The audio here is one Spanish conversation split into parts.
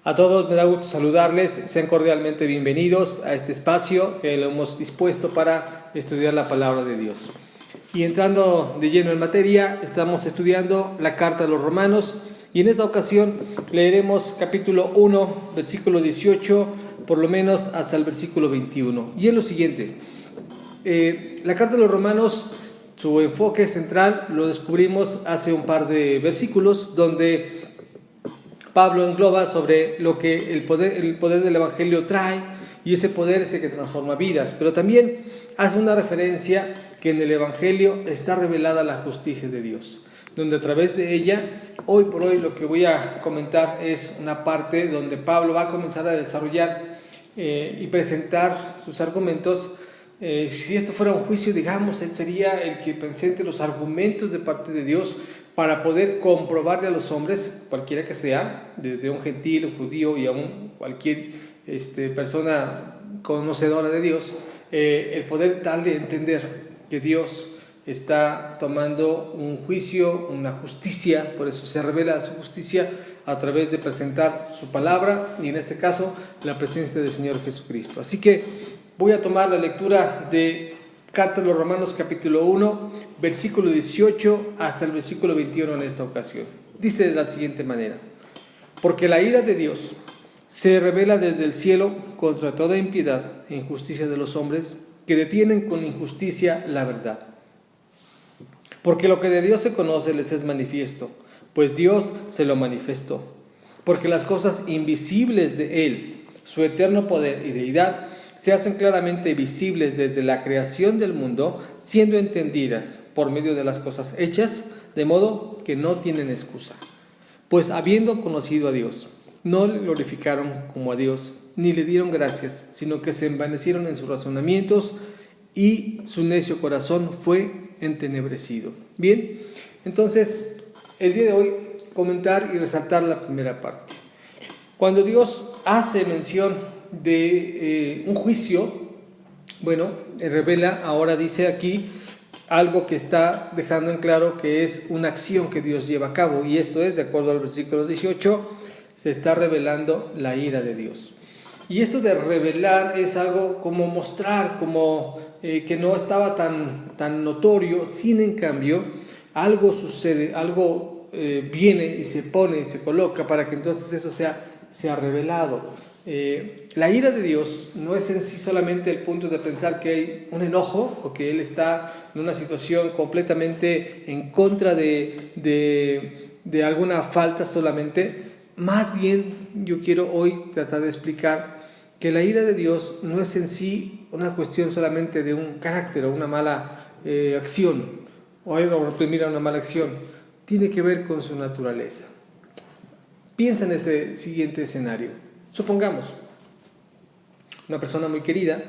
A todos me da gusto saludarles, sean cordialmente bienvenidos a este espacio que lo hemos dispuesto para estudiar la palabra de Dios. Y entrando de lleno en materia, estamos estudiando la carta a los Romanos y en esta ocasión leeremos capítulo 1, versículo 18, por lo menos hasta el versículo 21. Y es lo siguiente, la carta a los Romanos, su enfoque central lo descubrimos hace un par de versículos donde Pablo engloba sobre lo que el poder del Evangelio trae, y ese poder es el que transforma vidas, pero también hace una referencia que en el Evangelio está revelada la justicia de Dios, donde a través de ella, hoy por hoy lo que voy a comentar es una parte donde Pablo va a comenzar a desarrollar y presentar sus argumentos. Si esto fuera un juicio, digamos, él sería el que presente los argumentos de parte de Dios para poder comprobarle a los hombres, cualquiera que sea, desde un gentil, un judío y aún cualquier persona conocedora de Dios, el poder darle a entender que Dios está tomando un juicio, una justicia, por eso se revela su justicia a través de presentar su palabra y en este caso la presencia del Señor Jesucristo. Así que voy a tomar la lectura de Carta a los Romanos capítulo 1, versículo 18 hasta el versículo 21 en esta ocasión. Dice de la siguiente manera: porque la ira de Dios se revela desde el cielo contra toda impiedad e injusticia de los hombres que detienen con injusticia la verdad. Porque lo que de Dios se conoce les es manifiesto, pues Dios se lo manifestó. Porque las cosas invisibles de Él, su eterno poder y deidad, se hacen claramente visibles desde la creación del mundo, siendo entendidas por medio de las cosas hechas, de modo que no tienen excusa. Pues habiendo conocido a Dios, no le glorificaron como a Dios, ni le dieron gracias, sino que se envanecieron en sus razonamientos y su necio corazón fue entenebrecido. Bien, entonces el día de hoy comentar y resaltar la primera parte. Cuando Dios hace mención de un juicio, bueno, revela, ahora dice aquí algo que está dejando en claro que es una acción que Dios lleva a cabo, y esto es, de acuerdo al versículo 18, se está revelando la ira de Dios. Y esto de revelar es algo como mostrar, como que no estaba tan notorio, sin en cambio algo sucede, algo viene y se pone y se coloca para que entonces eso sea revelado. La ira de Dios no es en sí solamente el punto de pensar que hay un enojo o que Él está en una situación completamente en contra de alguna falta solamente. Más bien yo quiero hoy tratar de explicar que la ira de Dios no es en sí una cuestión solamente de un carácter o una mala acción o reprimir a una mala acción. Tiene que ver con su naturaleza. Piensa en este siguiente escenario. Supongamos, una persona muy querida,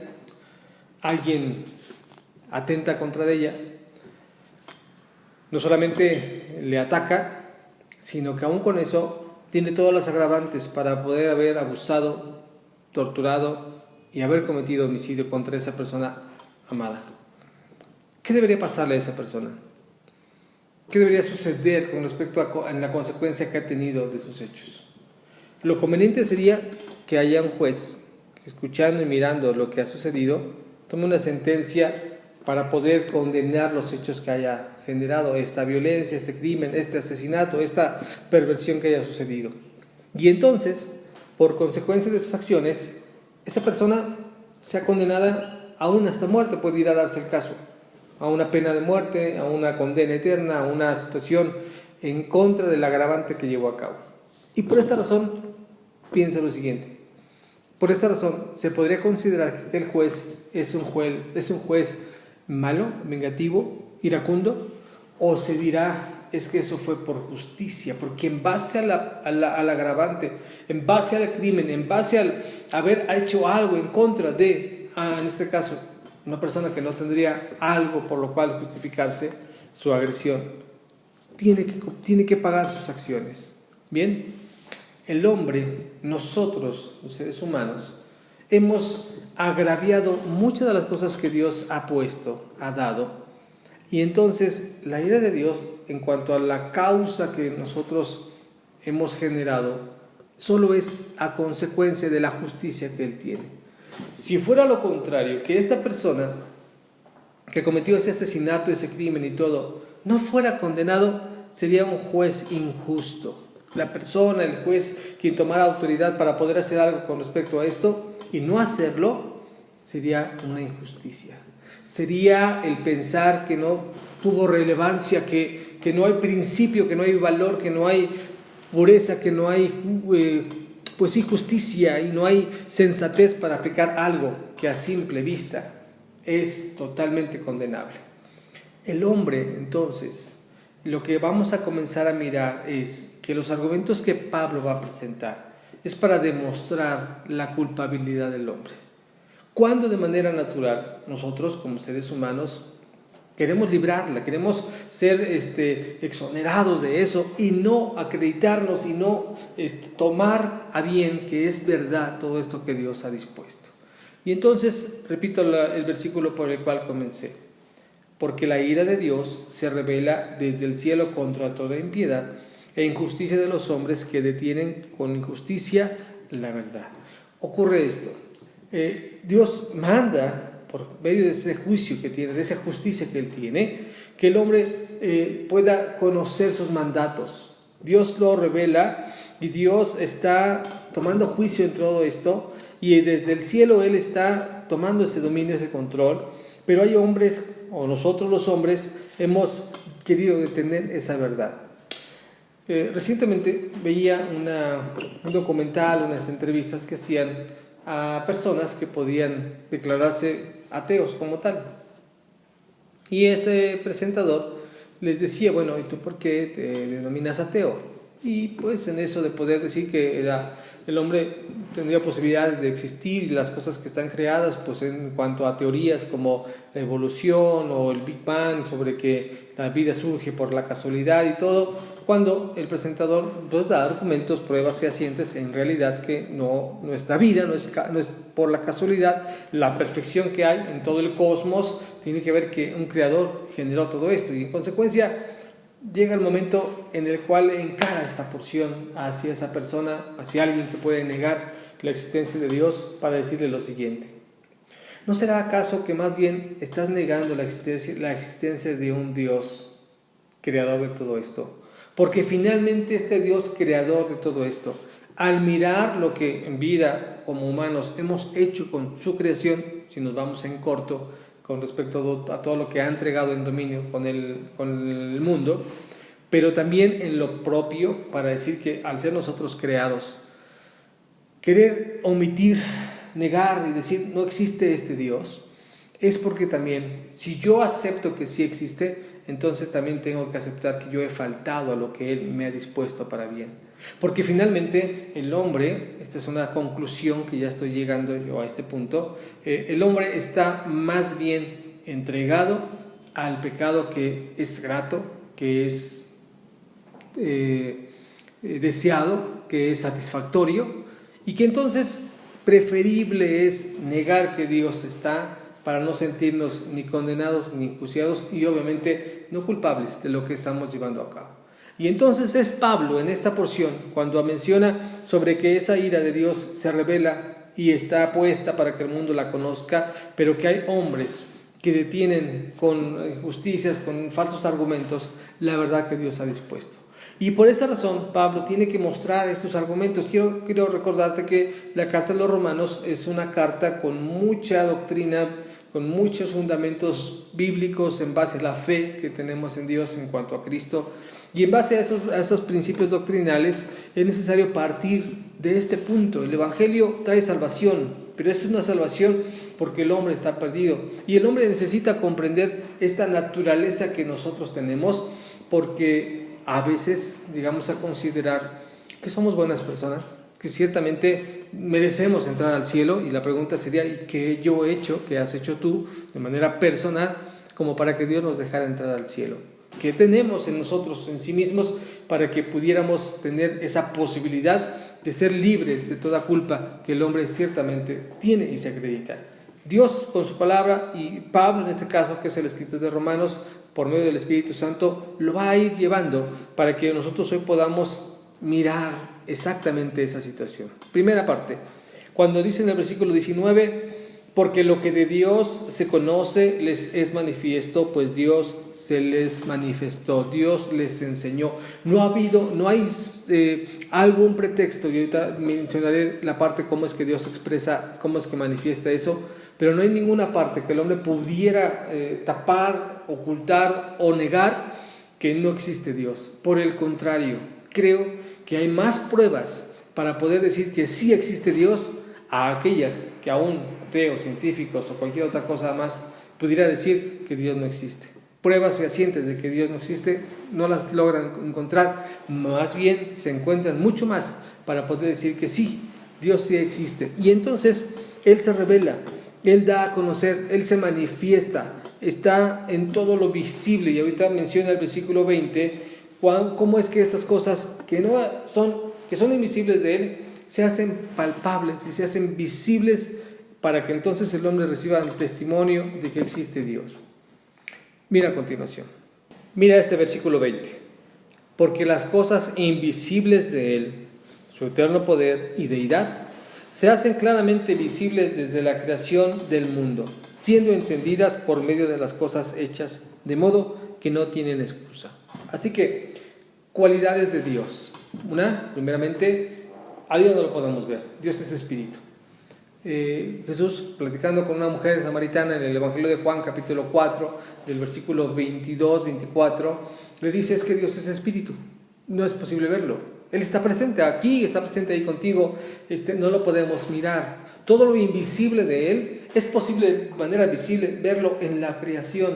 alguien atenta contra ella, no solamente le ataca, sino que aún con eso tiene todas las agravantes para poder haber abusado, torturado y haber cometido homicidio contra esa persona amada. ¿Qué debería pasarle a esa persona? ¿Qué debería suceder con respecto a la consecuencia que ha tenido de sus hechos? Lo conveniente sería que haya un juez que, escuchando y mirando lo que ha sucedido, tome una sentencia para poder condenar los hechos que haya generado esta violencia, este crimen, este asesinato, esta perversión que haya sucedido. Y entonces, por consecuencia de sus acciones, esa persona sea condenada aún hasta muerte, puede ir a darse el caso, a una pena de muerte, a una condena eterna, a una situación en contra del agravante que llevó a cabo. Y por esta razón, piensa lo siguiente. Por esta razón, se podría considerar que el juez es un juez malo, vengativo, iracundo, o se dirá, es que eso fue por justicia, porque en base al agravante, en base al crimen, en base al haber hecho algo en contra de, en este caso, una persona que no tendría algo por lo cual justificarse su agresión, tiene que pagar sus acciones. Bien, el hombre, nosotros, los seres humanos, hemos agraviado muchas de las cosas que Dios ha puesto, ha dado, y entonces la ira de Dios en cuanto a la causa que nosotros hemos generado solo es a consecuencia de la justicia que Él tiene. Si fuera lo contrario, que esta persona que cometió ese asesinato, ese crimen y todo, no fuera condenado, sería un juez injusto. La persona, el juez, quien tomara autoridad para poder hacer algo con respecto a esto y no hacerlo, sería una injusticia. Sería el pensar que no tuvo relevancia, que no hay principio, que no hay valor, que no hay pureza, que no hay justicia y no hay sensatez para aplicar algo que a simple vista es totalmente condenable. El hombre, entonces, lo que vamos a comenzar a mirar es que los argumentos que Pablo va a presentar es para demostrar la culpabilidad del hombre. Cuando de manera natural nosotros como seres humanos queremos librarla, queremos ser exonerados de eso y no acreditarnos y no tomar a bien que es verdad todo esto que Dios ha dispuesto. Y entonces, repito el versículo por el cual comencé. Porque la ira de Dios se revela desde el cielo contra toda impiedad e injusticia de los hombres que detienen con injusticia la verdad. Ocurre esto. Dios manda, por medio de ese juicio que tiene, de esa justicia que Él tiene, que el hombre pueda conocer sus mandatos. Dios lo revela y Dios está tomando juicio en todo esto y desde el cielo Él está tomando ese dominio, ese control, pero hay hombres, o nosotros los hombres, hemos querido detener esa verdad. Recientemente veía un documental, unas entrevistas que hacían a personas que podían declararse ateos como tal. Y este presentador les decía, bueno, ¿y tú por qué te denominas ateo? Y pues en eso de poder decir que el hombre tendría posibilidades de existir y las cosas que están creadas, pues en cuanto a teorías como la evolución o el Big Bang, sobre que la vida surge por la casualidad y todo, cuando el presentador pues da argumentos, pruebas fehacientes en realidad que nuestra vida no es por la casualidad, la perfección que hay en todo el cosmos tiene que ver que un creador generó todo esto y en consecuencia llega el momento en el cual encara esta porción hacia esa persona, hacia alguien que puede negar la existencia de Dios para decirle lo siguiente: ¿no será acaso que más bien estás negando la existencia de un Dios creador de todo esto? Porque finalmente este Dios creador de todo esto, al mirar lo que en vida como humanos hemos hecho con su creación, si nos vamos en corto con respecto a todo lo que ha entregado en dominio con el mundo, pero también en lo propio, para decir que al ser nosotros creados, querer omitir, negar y decir no existe este Dios, es porque también, si yo acepto que sí existe, entonces también tengo que aceptar que yo he faltado a lo que Él me ha dispuesto para bien. Porque finalmente el hombre, esta es una conclusión que ya estoy llegando yo a este punto, el hombre está más bien entregado al pecado que es grato, que es deseado, que es satisfactorio y que entonces preferible es negar que Dios está para no sentirnos ni condenados ni enjuiciados y obviamente no culpables de lo que estamos llevando a cabo. Y entonces es Pablo en esta porción cuando menciona sobre que esa ira de Dios se revela y está puesta para que el mundo la conozca, pero que hay hombres que detienen con injusticias, con falsos argumentos, la verdad que Dios ha dispuesto. Y por esta razón Pablo tiene que mostrar estos argumentos. Quiero recordarte que la carta de los Romanos es una carta con mucha doctrina, con muchos fundamentos bíblicos en base a la fe que tenemos en Dios en cuanto a Cristo. Y en base a esos principios doctrinales es necesario partir de este punto. El Evangelio trae salvación, pero es una salvación porque el hombre está perdido. Y el hombre necesita comprender esta naturaleza que nosotros tenemos, porque a veces llegamos a considerar que somos buenas personas, que ciertamente merecemos entrar al cielo. Y la pregunta sería, ¿y qué yo he hecho, qué has hecho tú de manera personal como para que Dios nos dejara entrar al cielo? ¿Qué tenemos en nosotros, en sí mismos, para que pudiéramos tener esa posibilidad de ser libres de toda culpa que el hombre ciertamente tiene y se acredita? Dios con su palabra, y Pablo en este caso, que es el escritor de Romanos, por medio del Espíritu Santo, lo va a ir llevando para que nosotros hoy podamos mirar exactamente esa situación. Primera parte, cuando dice en el versículo 19, porque lo que de Dios se conoce les es manifiesto, pues Dios se les manifestó, Dios les enseñó. No hay algún pretexto, y ahorita mencionaré la parte cómo es que Dios expresa, cómo es que manifiesta eso, pero no hay ninguna parte que el hombre pudiera tapar, ocultar o negar que no existe Dios. Por el contrario, creo que hay más pruebas para poder decir que sí existe Dios a aquellas que aún ateos, científicos o cualquier otra cosa más pudiera decir que Dios no existe. Pruebas fehacientes de que Dios no existe no las logran encontrar, más bien se encuentran mucho más para poder decir que sí, Dios sí existe. Y entonces Él se revela, Él da a conocer, Él se manifiesta, está en todo lo visible. Y ahorita menciona el versículo 20, cómo es que estas cosas que son invisibles de Él, se hacen palpables y se hacen visibles para que entonces el hombre reciba el testimonio de que existe Dios. Mira a continuación. Mira este versículo 20. Porque las cosas invisibles de Él, su eterno poder y deidad, se hacen claramente visibles desde la creación del mundo, siendo entendidas por medio de las cosas hechas, de modo que no tienen excusa. Así que, cualidades de Dios. Primeramente, a Dios no lo podemos ver, Dios es espíritu. Jesús, platicando con una mujer samaritana en el Evangelio de Juan, capítulo 4, del versículo 22-24, le dice: es que Dios es espíritu, no es posible verlo. Él está presente aquí, está presente ahí contigo, no lo podemos mirar. Todo lo invisible de Él es posible de manera visible verlo en la creación,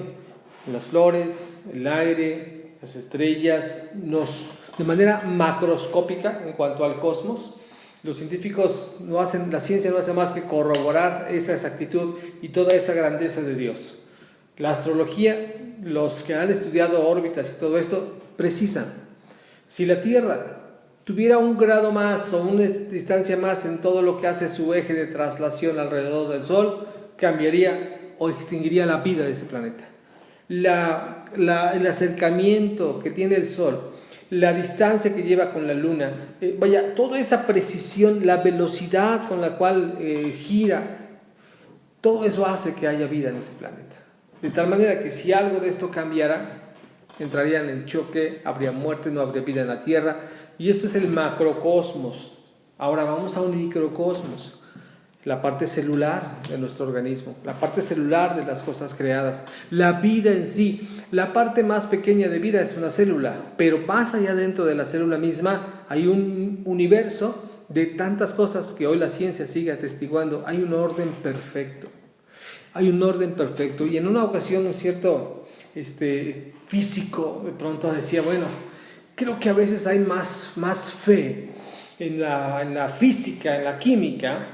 en las flores, el aire, las estrellas, de manera macroscópica en cuanto al cosmos. Los científicos la ciencia no hace más que corroborar esa exactitud y toda esa grandeza de Dios. La astrología, los que han estudiado órbitas y todo esto, precisan. Si la Tierra tuviera un grado más o una distancia más en todo lo que hace su eje de traslación alrededor del Sol, cambiaría o extinguiría la vida de ese planeta. El acercamiento que tiene el Sol, la distancia que lleva con la Luna, toda esa precisión, la velocidad con la cual gira, todo eso hace que haya vida en ese planeta. De tal manera que si algo de esto cambiara, entrarían en choque, habría muerte, no habría vida en la Tierra. Y esto es el macrocosmos. Ahora vamos a un microcosmos, la parte celular de nuestro organismo, la parte celular de las cosas creadas, la vida en sí. La parte más pequeña de vida es una célula, pero más allá dentro de la célula misma hay un universo de tantas cosas que hoy la ciencia sigue atestiguando. Hay un orden perfecto, y en una ocasión un cierto físico de pronto decía: bueno, creo que a veces hay más fe en la física, en la química,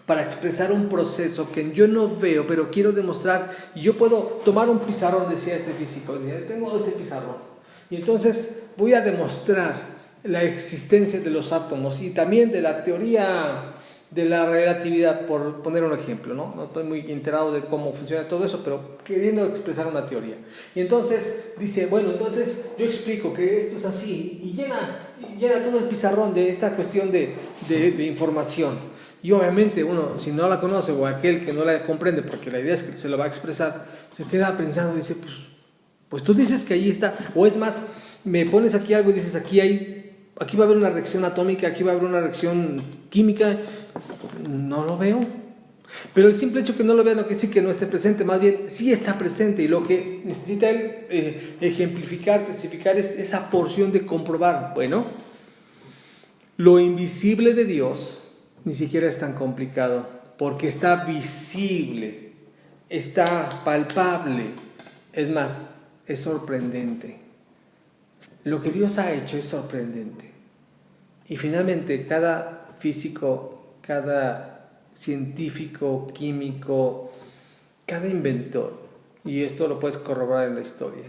para expresar un proceso que yo no veo, pero quiero demostrar. Y yo puedo tomar un pizarrón, decía este físico, tengo este pizarrón, y entonces voy a demostrar la existencia de los átomos y también de la teoría de la relatividad, por poner un ejemplo, ¿no? No estoy muy enterado de cómo funciona todo eso, pero queriendo expresar una teoría. Y entonces dice: bueno, entonces yo explico que esto es así, y llena todo el pizarrón de esta cuestión de información. Y obviamente uno, si no la conoce, o aquel que no la comprende, porque la idea es que se lo va a expresar, se queda pensando y dice: pues tú dices que ahí está, o es más, me pones aquí algo y dices aquí va a haber una reacción atómica, aquí va a haber una reacción química. No lo veo. Pero el simple hecho que no lo vea no quiere decir que no esté presente, más bien sí está presente, y lo que necesita él ejemplificar, testificar, es esa porción de comprobar. Bueno, lo invisible de Dios ni siquiera es tan complicado, porque está visible, está palpable, es más, es sorprendente. Lo que Dios ha hecho es sorprendente. Y finalmente, cada físico, cada científico, químico, cada inventor, y esto lo puedes corroborar en la historia,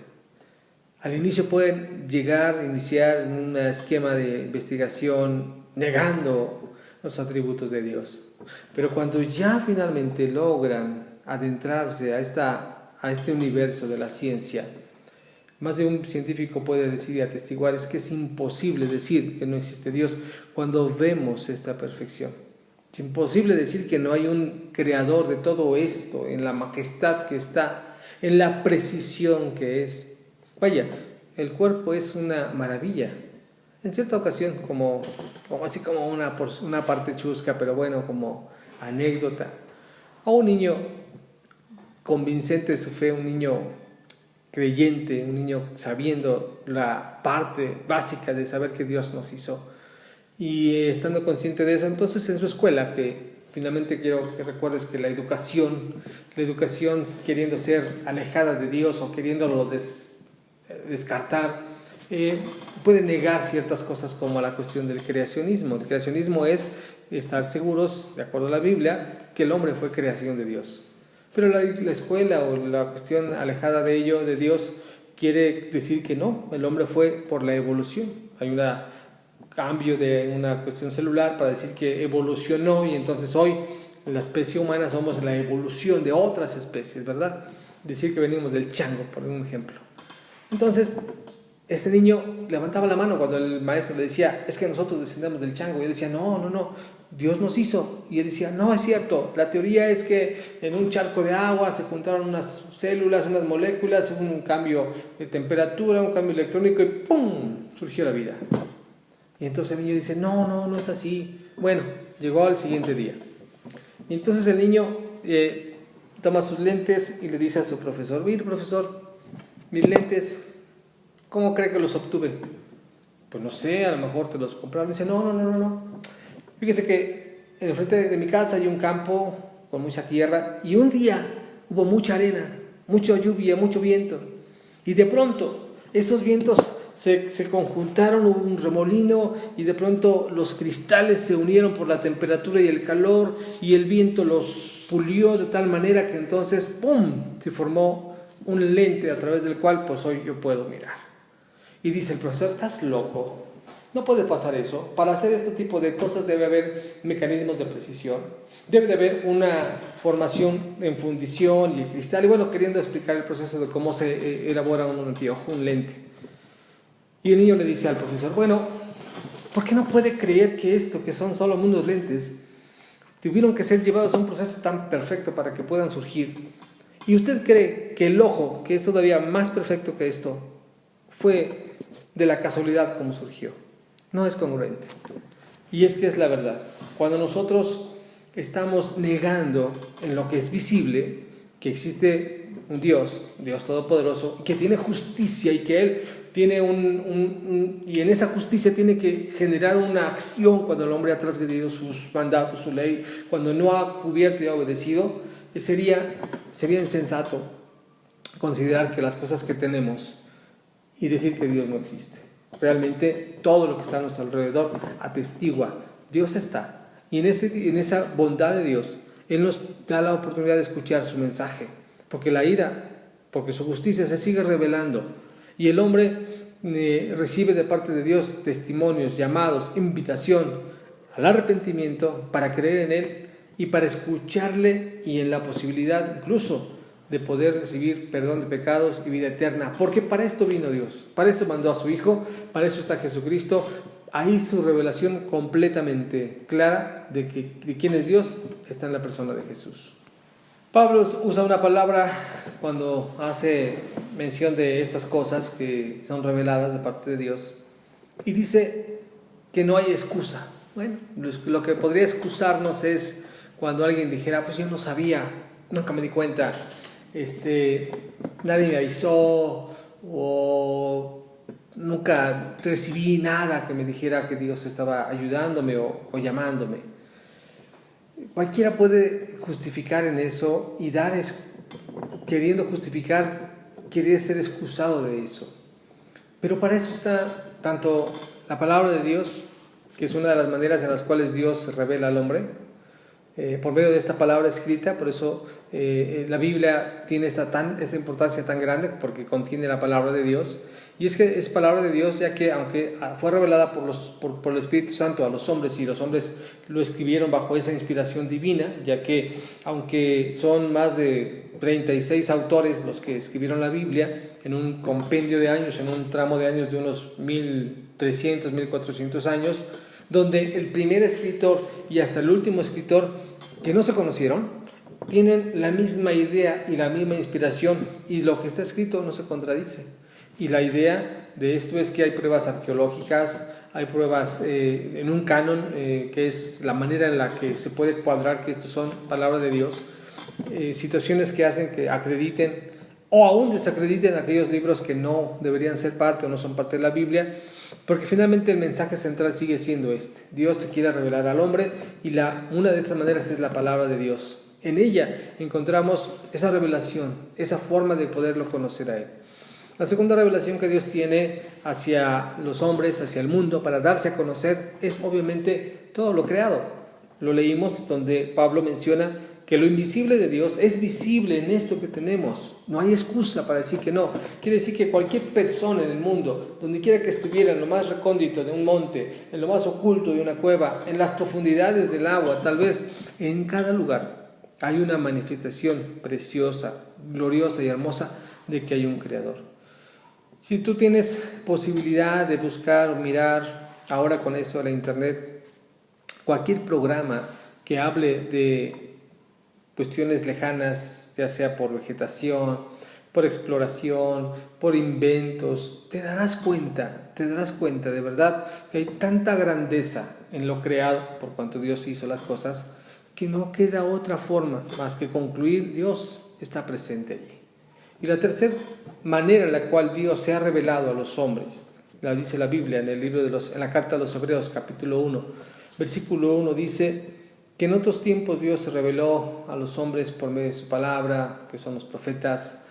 al inicio pueden iniciar un esquema de investigación negando los atributos de Dios, pero cuando ya finalmente logran adentrarse a este universo de la ciencia, más de un científico puede decir y atestiguar, es que es imposible decir que no existe Dios cuando vemos esta perfección. Es imposible decir que no hay un creador de todo esto, en la majestad que está, en la precisión que es. Vaya, el cuerpo es una maravilla. En cierta ocasión, como una parte chusca, pero bueno, como anécdota, a un niño convincente de su fe, un niño creyente, un niño sabiendo la parte básica de saber que Dios nos hizo y estando consciente de eso, entonces en su escuela, que finalmente quiero que recuerdes que la educación queriendo ser alejada de Dios o queriéndolo descartar, puede negar ciertas cosas como la cuestión del creacionismo. El creacionismo es estar seguros, de acuerdo a la Biblia, que el hombre fue creación de Dios. Pero la escuela o la cuestión alejada de ello, de Dios, quiere decir que no, el hombre fue por la evolución. Hay un cambio de una cuestión celular para decir que evolucionó y entonces hoy la especie humana somos la evolución de otras especies, ¿verdad? Decir que venimos del chango, por un ejemplo. Entonces, este niño levantaba la mano cuando el maestro le decía, es que nosotros descendemos del chango. Y él decía, no, Dios nos hizo. Y él decía, no, es cierto, la teoría es que en un charco de agua se juntaron unas células, unas moléculas, hubo un cambio de temperatura, un cambio electrónico y ¡pum!, surgió la vida. Y entonces el niño dice, no es así. Bueno, llegó al siguiente día. Y entonces el niño toma sus lentes y le dice a su profesor, mire profesor, mis lentes, ¿cómo cree que los obtuve? Pues no sé, a lo mejor te los compraron. Dice, no. Fíjese que en el frente de mi casa hay un campo con mucha tierra y un día hubo mucha arena, mucha lluvia, mucho viento. Y de pronto esos vientos se conjuntaron, hubo un remolino y de pronto los cristales se unieron por la temperatura y el calor y el viento los pulió de tal manera que entonces, ¡pum!, se formó un lente a través del cual pues hoy yo puedo mirar. Y dice el profesor, ¿estás loco? No puede pasar eso. Para hacer este tipo de cosas debe haber mecanismos de precisión. Debe de haber una formación en fundición y cristal. Y bueno, queriendo explicar el proceso de cómo se elabora un anteojo, un lente. Y el niño le dice al profesor, bueno, ¿por qué no puede creer que esto, que son solo unos lentes, tuvieron que ser llevados a un proceso tan perfecto para que puedan surgir? ¿Y usted cree que el ojo, que es todavía más perfecto que esto, fue de la casualidad como surgió? No es congruente. Y es que es la verdad. Cuando nosotros estamos negando en lo que es visible que existe un Dios todopoderoso, que tiene justicia y que Él tiene y en esa justicia tiene que generar una acción cuando el hombre ha transgredido sus mandatos, su ley, cuando no ha cubierto y ha obedecido, sería insensato considerar que las cosas que tenemos y decir que Dios no existe. Realmente todo lo que está a nuestro alrededor atestigua, Dios está. Y en esa bondad de Dios, Él nos da la oportunidad de escuchar su mensaje. Porque su justicia se sigue revelando. Y el hombre recibe de parte de Dios testimonios, llamados, invitación al arrepentimiento para creer en Él y para escucharle y en la posibilidad incluso de poder recibir perdón de pecados y vida eterna, porque para esto vino Dios, para esto mandó a su Hijo, para eso está Jesucristo. Ahí su revelación completamente clara de quién es Dios está en la persona de Jesús. Pablo usa una palabra cuando hace mención de estas cosas que son reveladas de parte de Dios y dice que no hay excusa. Bueno, lo que podría excusarnos es cuando alguien dijera, pues yo no sabía, nunca me di cuenta, nadie me avisó o nunca recibí nada que me dijera que Dios estaba ayudándome o llamándome. Cualquiera puede justificar en eso y queriendo justificar, querer ser excusado de eso. Pero para eso está tanto la palabra de Dios, que es una de las maneras en las cuales Dios se revela al hombre, por medio de esta palabra escrita. Por eso la Biblia tiene esta importancia tan grande, porque contiene la palabra de Dios. Y es que es palabra de Dios, ya que aunque fue revelada por el Espíritu Santo a los hombres, y los hombres lo escribieron bajo esa inspiración divina, ya que aunque son más de 36 autores los que escribieron la Biblia en un compendio de años, en un tramo de años de unos 1300, 1400 años, donde el primer escritor y hasta el último escritor, que no se conocieron, tienen la misma idea y la misma inspiración, y lo que está escrito no se contradice. Y la idea de esto es que hay pruebas arqueológicas, hay pruebas en un canon, que es la manera en la que se puede cuadrar que estos son palabras de Dios, situaciones que hacen que acrediten o aún desacrediten aquellos libros que no deberían ser parte o no son parte de la Biblia, porque finalmente el mensaje central sigue siendo este: Dios se quiere revelar al hombre, y una de estas maneras es la palabra de Dios. En ella encontramos esa revelación, esa forma de poderlo conocer a Él. La segunda revelación que Dios tiene hacia los hombres, hacia el mundo, para darse a conocer, es obviamente todo lo creado. Lo leímos donde Pablo menciona que lo invisible de Dios es visible en esto que tenemos. No hay excusa para decir que no. Quiere decir que cualquier persona en el mundo, donde quiera que estuviera, en lo más recóndito de un monte, en lo más oculto de una cueva, en las profundidades del agua, tal vez en cada lugar, hay una manifestación preciosa, gloriosa y hermosa de que hay un Creador. Si tú tienes posibilidad de buscar o mirar ahora con esto de la internet, cualquier programa que hable de cuestiones lejanas, ya sea por vegetación, por exploración, por inventos, te darás cuenta de verdad que hay tanta grandeza en lo creado, por cuanto Dios hizo las cosas, que no queda otra forma más que concluir: Dios está presente allí. Y la tercera manera en la cual Dios se ha revelado a los hombres, la dice la Biblia en en la carta a los Hebreos, capítulo 1, versículo 1, dice que en otros tiempos Dios se reveló a los hombres por medio de su palabra, que son los profetas,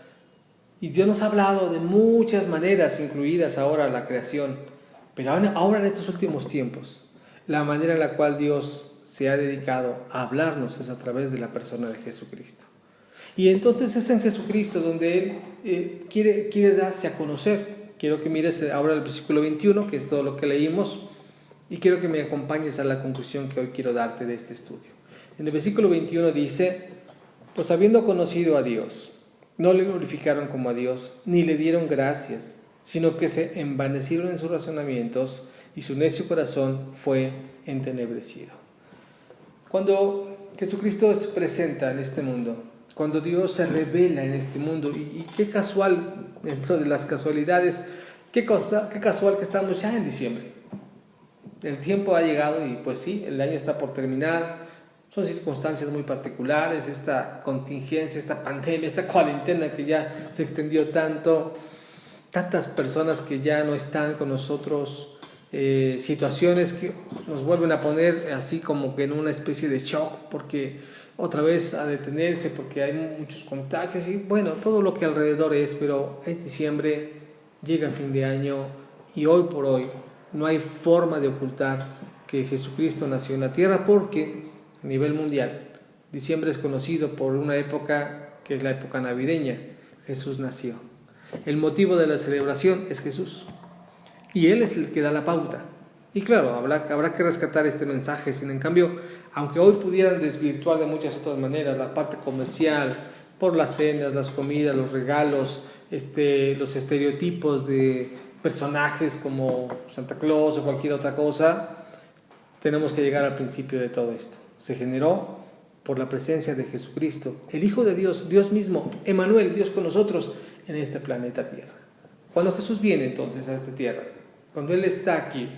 y Dios nos ha hablado de muchas maneras, incluidas ahora la creación, pero ahora en estos últimos tiempos, la manera en la cual Dios se ha dedicado a hablarnos es a través de la persona de Jesucristo. Y entonces es en Jesucristo donde Él quiere darse a conocer. Quiero que mires ahora el versículo 21, que es todo lo que leímos, y quiero que me acompañes a la conclusión que hoy quiero darte de este estudio. En el versículo 21 dice: pues habiendo conocido a Dios, no le glorificaron como a Dios, ni le dieron gracias, sino que se envanecieron en sus razonamientos, y su necio corazón fue entenebrecido. Cuando Jesucristo se presenta en este mundo, cuando Dios se revela en este mundo, y qué casual, dentro de las casualidades, qué casual que estamos ya en diciembre. El tiempo ha llegado y pues sí, el año está por terminar. Son circunstancias muy particulares, esta contingencia, esta pandemia, esta cuarentena que ya se extendió tanto, tantas personas que ya no están con nosotros, situaciones que nos vuelven a poner así como que en una especie de shock, porque otra vez a detenerse, porque hay muchos contagios y bueno, todo lo que alrededor es, pero es diciembre, llega fin de año y hoy por hoy no hay forma de ocultar que Jesucristo nació en la tierra, porque a nivel mundial diciembre es conocido por una época que es la época navideña. Jesús nació. El motivo de la celebración es Jesús. Y Él es el que da la pauta. Y claro, habrá que rescatar este mensaje. Sin en cambio, aunque hoy pudieran desvirtuar de muchas otras maneras la parte comercial, por las cenas, las comidas, los regalos, los estereotipos de personajes como Santa Claus o cualquier otra cosa, tenemos que llegar al principio de todo esto. Se generó por la presencia de Jesucristo, el Hijo de Dios, Dios mismo, Emmanuel, Dios con nosotros en este planeta Tierra. Cuando Jesús viene entonces a esta tierra, cuando Él está aquí,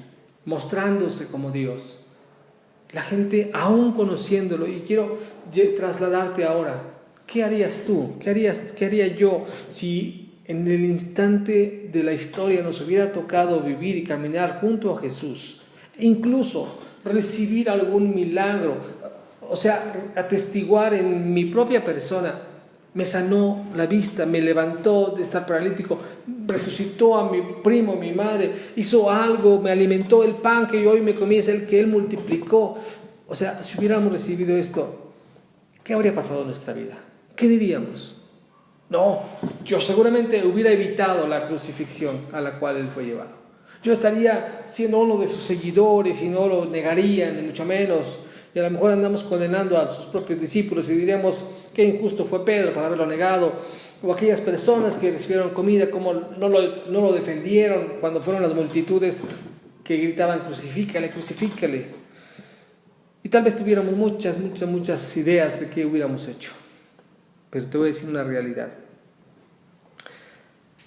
mostrándose como Dios, la gente aún conociéndolo, y quiero trasladarte ahora, ¿qué harías tú? ¿Qué haría yo si en el instante de la historia nos hubiera tocado vivir y caminar junto a Jesús, e incluso recibir algún milagro, o sea, atestiguar en mi propia persona? Me sanó la vista, me levantó de estar paralítico, resucitó a mi primo, mi madre, hizo algo, me alimentó el pan que yo hoy me comí, es el que Él multiplicó. O sea, si hubiéramos recibido esto, ¿qué habría pasado en nuestra vida? ¿Qué diríamos? No, yo seguramente hubiera evitado la crucifixión a la cual Él fue llevado. Yo estaría siendo uno de sus seguidores y no lo negaría, ni mucho menos. y a lo mejor andamos condenando a sus propios discípulos y diríamos qué injusto fue Pedro para haberlo negado, o aquellas personas que recibieron comida, como no lo defendieron cuando fueron las multitudes que gritaban crucifícale, crucifícale. Y tal vez tuviéramos muchas ideas de qué hubiéramos hecho. Pero te voy a decir una realidad.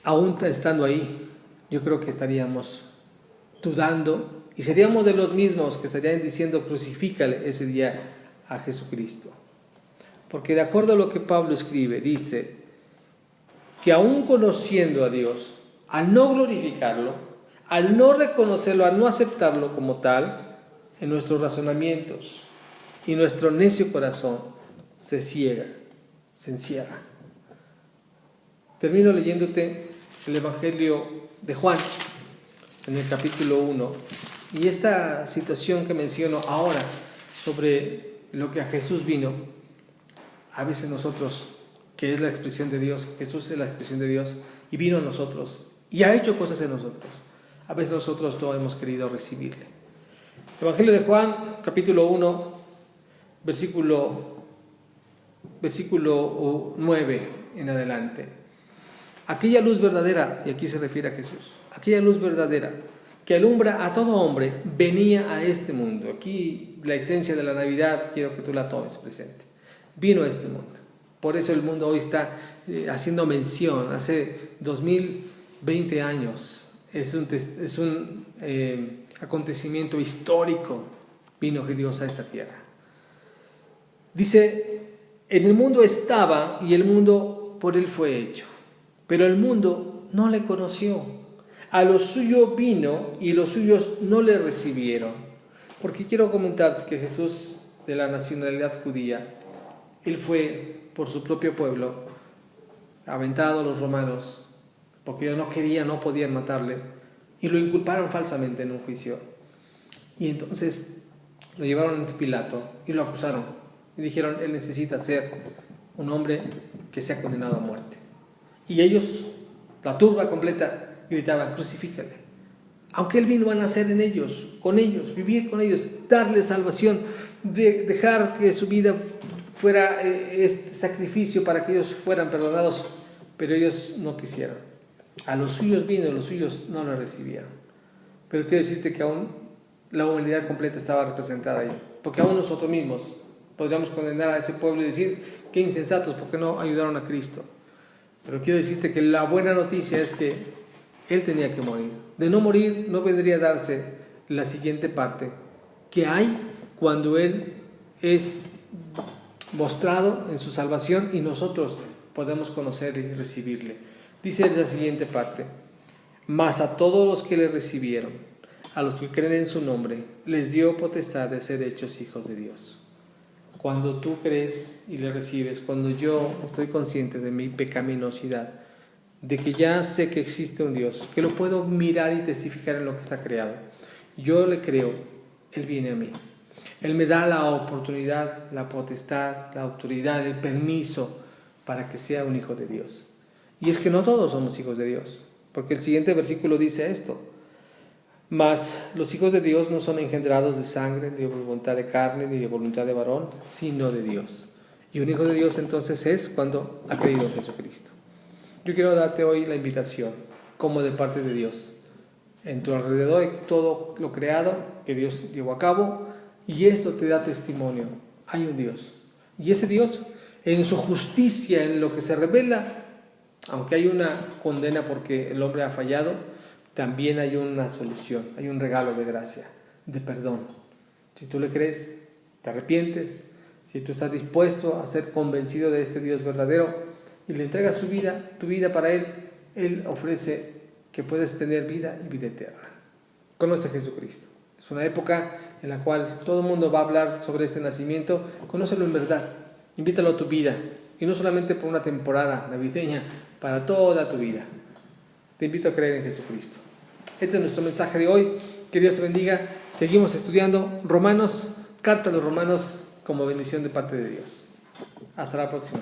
Aún estando ahí, yo creo que estaríamos dudando y seríamos de los mismos que estarían diciendo crucifícale ese día a Jesucristo. Porque de acuerdo a lo que Pablo escribe, dice que aún conociendo a Dios, al no glorificarlo, al no reconocerlo, al no aceptarlo como tal, en nuestros razonamientos y nuestro necio corazón se encierra. Termino leyéndote el Evangelio de Juan, en el capítulo 1, y esta situación que menciono ahora sobre lo que a Jesús vino. A veces nosotros, que es la expresión de Dios, Jesús es la expresión de Dios, y vino a nosotros, y ha hecho cosas en nosotros. A veces nosotros no hemos querido recibirle. Evangelio de Juan, capítulo 1, versículo 9 en adelante. Aquella luz verdadera, y aquí se refiere a Jesús, aquella luz verdadera que alumbra a todo hombre, venía a este mundo. Aquí la esencia de la Navidad, quiero que tú la tomes presente. Vino a este mundo. Por eso el mundo hoy está haciendo mención, hace 2020 años, es un acontecimiento histórico, vino Dios a esta tierra. Dice, en el mundo estaba y el mundo por él fue hecho, pero el mundo no le conoció. A lo suyo vino y los suyos no le recibieron. Porque quiero comentarte que Jesús, de la nacionalidad judía, él fue por su propio pueblo aventado a los romanos, porque ellos no podían matarle, y lo inculparon falsamente en un juicio. Y entonces lo llevaron ante Pilato y lo acusaron. Y dijeron, él necesita ser un hombre que sea condenado a muerte. Y ellos, la turba completa, gritaban, crucifícale. Aunque él vino a nacer en ellos, con ellos, vivir con ellos, darles salvación, dejar que su vida fuera este sacrificio para que ellos fueran perdonados, pero ellos no quisieron. A los suyos vino, a los suyos no lo recibieron. Pero quiero decirte que aún la humanidad completa estaba representada ahí, porque aún nosotros mismos podríamos condenar a ese pueblo y decir, qué insensatos, porque no ayudaron a Cristo. Pero quiero decirte que la buena noticia es que él tenía que morir. De no morir no vendría a darse la siguiente parte que hay cuando él es mostrado en su salvación y nosotros podemos conocerle y recibirle. Dice la siguiente parte, mas a todos los que le recibieron, a los que creen en su nombre, les dio potestad de ser hechos hijos de Dios. Cuando tú crees y le recibes, cuando yo estoy consciente de mi pecaminosidad, de que ya sé que existe un Dios, que lo puedo mirar y testificar en lo que está creado, yo le creo, Él viene a mí. Él me da la oportunidad, la potestad, la autoridad, el permiso para que sea un hijo de Dios. Y es que no todos somos hijos de Dios, porque el siguiente versículo dice esto, mas los hijos de Dios no son engendrados de sangre, ni de voluntad de carne, ni de voluntad de varón, sino de Dios. Y un hijo de Dios entonces es cuando ha creído en Jesucristo. Yo quiero darte hoy la invitación, como de parte de Dios. En tu alrededor hay todo lo creado que Dios llevó a cabo, y esto te da testimonio. Hay un Dios. Y ese Dios, en su justicia, en lo que se revela, aunque hay una condena porque el hombre ha fallado, también hay una solución, hay un regalo de gracia, de perdón. Si tú le crees, te arrepientes, si tú estás dispuesto a ser convencido de este Dios verdadero y le entregas tu vida para Él, Él ofrece que puedes tener vida y vida eterna. Conoce a Jesucristo. Es una época en la cual todo el mundo va a hablar sobre este nacimiento. Conócelo en verdad, invítalo a tu vida, y no solamente por una temporada navideña, para toda tu vida. Te invito a creer en Jesucristo. Este es nuestro mensaje de hoy. Que Dios te bendiga. Seguimos estudiando Romanos, carta a los Romanos, como bendición de parte de Dios. Hasta la próxima.